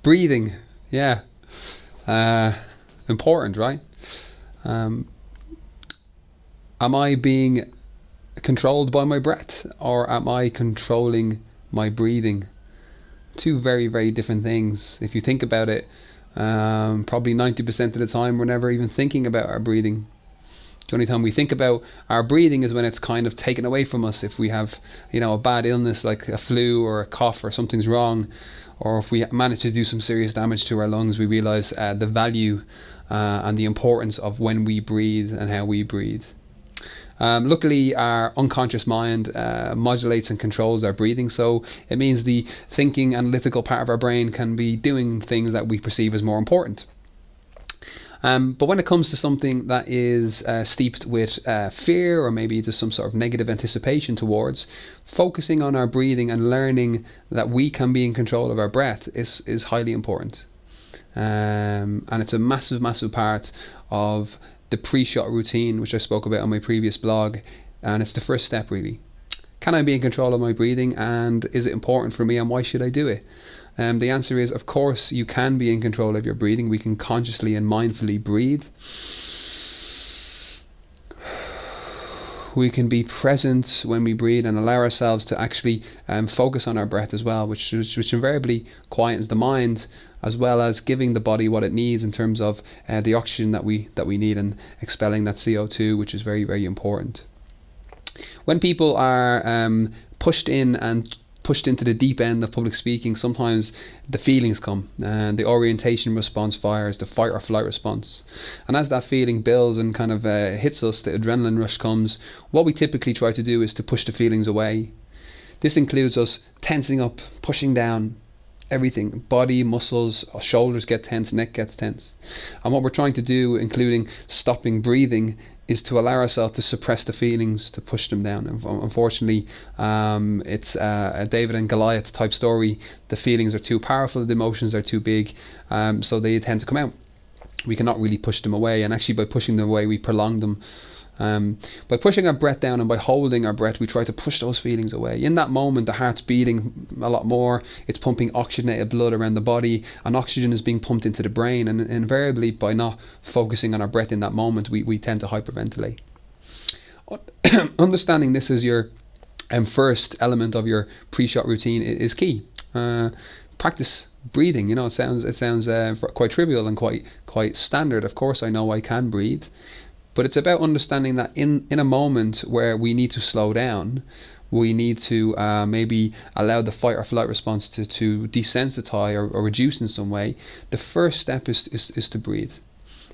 Breathing, yeah, important, right? Am I being controlled by my breath, or am I controlling my breathing? Two very, very different things. If you think about it, probably 90% of the time we're never even thinking about our breathing. The only time we think about our breathing is when it's kind of taken away from us. If we have, a bad illness like a flu or a cough, or something's wrong, or if we manage to do some serious damage to our lungs, we realize the value and the importance of when we breathe and how we breathe. Luckily, our unconscious mind modulates and controls our breathing, so it means the thinking, analytical part of our brain can be doing things that we perceive as more important. But when it comes to something that is steeped with fear, or maybe just some sort of negative anticipation towards, focusing on our breathing and learning that we can be in control of our breath is highly important. And it's a massive, massive part of the pre-shot routine, which I spoke about on my previous blog, and it's the first step really. Can I be in control of my breathing, and is it important for me, and why should I do it? The answer is, of course, you can be in control of your breathing. We can consciously and mindfully breathe. We can be present when we breathe and allow ourselves to actually focus on our breath as well, which invariably quietens the mind, as well as giving the body what it needs in terms of the oxygen that we need, and expelling that CO2, which is very, very important. When people are pushed into the deep end of public speaking, sometimes the feelings come, and the orientation response fires, the fight or flight response. And as that feeling builds and kind of hits us, the adrenaline rush comes. What we typically try to do is to push the feelings away. This includes us tensing up, pushing down, everything, body, muscles, shoulders get tense, neck gets tense. And what we're trying to do, including stopping breathing, is to allow ourselves to suppress the feelings, to push them down. And unfortunately, it's a David and Goliath type story. The feelings are too powerful, the emotions are too big, so they tend to come out. We cannot really push them away, and actually by pushing them away, we prolong them. By pushing our breath down and by holding our breath, we try to push those feelings away. In that moment, the heart's beating a lot more, it's pumping oxygenated blood around the body, and oxygen is being pumped into the brain, and invariably by not focusing on our breath in that moment, we tend to hyperventilate. Understanding this as your first element of your pre-shot routine is key. Practice breathing. It sounds quite trivial and quite standard. Of course I know I can breathe. But it's about understanding that in a moment where we need to slow down, we need to maybe allow the fight or flight response to desensitize or reduce in some way. The first step is to breathe.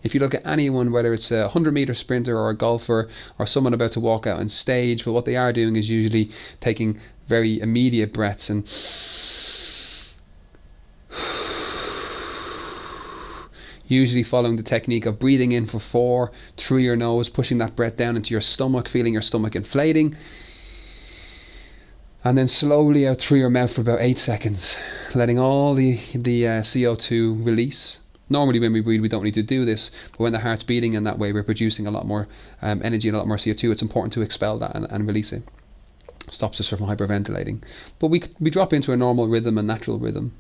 If you look at anyone, whether it's a 100-meter sprinter or a golfer or someone about to walk out on stage, but what they are doing is usually taking very immediate breaths and usually following the technique of breathing in for 4 through your nose, pushing that breath down into your stomach, feeling your stomach inflating, and then slowly out through your mouth for about 8 seconds, letting all the CO2 release. Normally when we breathe we don't need to do this, but when the heart's beating in that way, we're producing a lot more energy and a lot more CO2. It's important to expel that and release it. Stops us from hyperventilating. But we drop into a normal rhythm, a natural rhythm.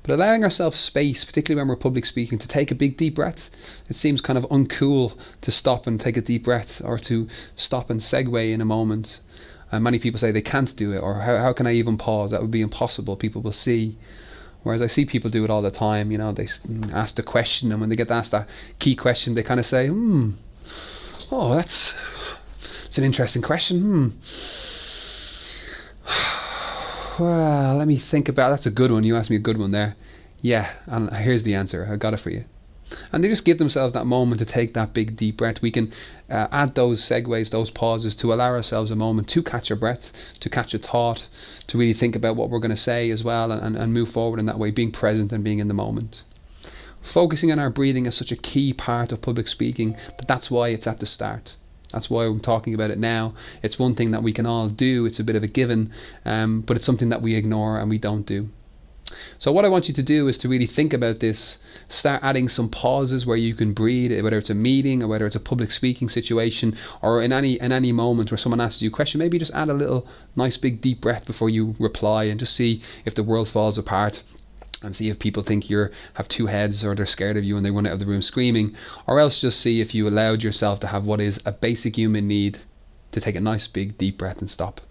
But allowing ourselves space, particularly when we're public speaking, to take a big deep breath. It seems kind of uncool to stop and take a deep breath, or to stop and segue in a moment. And many people say they can't do it, or how can I even pause? That would be impossible, people will see. Whereas I see people do it all the time. They ask the question, and when they get asked that key question, they kind of say, oh, that's an interesting question. Well, let me think about it. That's a good one. You asked me a good one there. Yeah, and here's the answer. I got it for you. And they just give themselves that moment to take that big deep breath. We can add those segues, those pauses, to allow ourselves a moment to catch our breath, to catch a thought, to really think about what we're going to say as well, and move forward in that way, being present and being in the moment. Focusing on our breathing is such a key part of public speaking that's why it's at the start. That's why I'm talking about it now. It's one thing that we can all do. It's a bit of a given, but it's something that we ignore and we don't do. So what I want you to do is to really think about this. Start adding some pauses where you can breathe, whether it's a meeting or whether it's a public speaking situation, or in any moment where someone asks you a question. Maybe just add a little nice big deep breath before you reply, and just see if the world falls apart. and see if people think you have two heads, or they're scared of you and they run out of the room screaming. Or else just see if you allowed yourself to have what is a basic human need, to take a nice big deep breath and stop.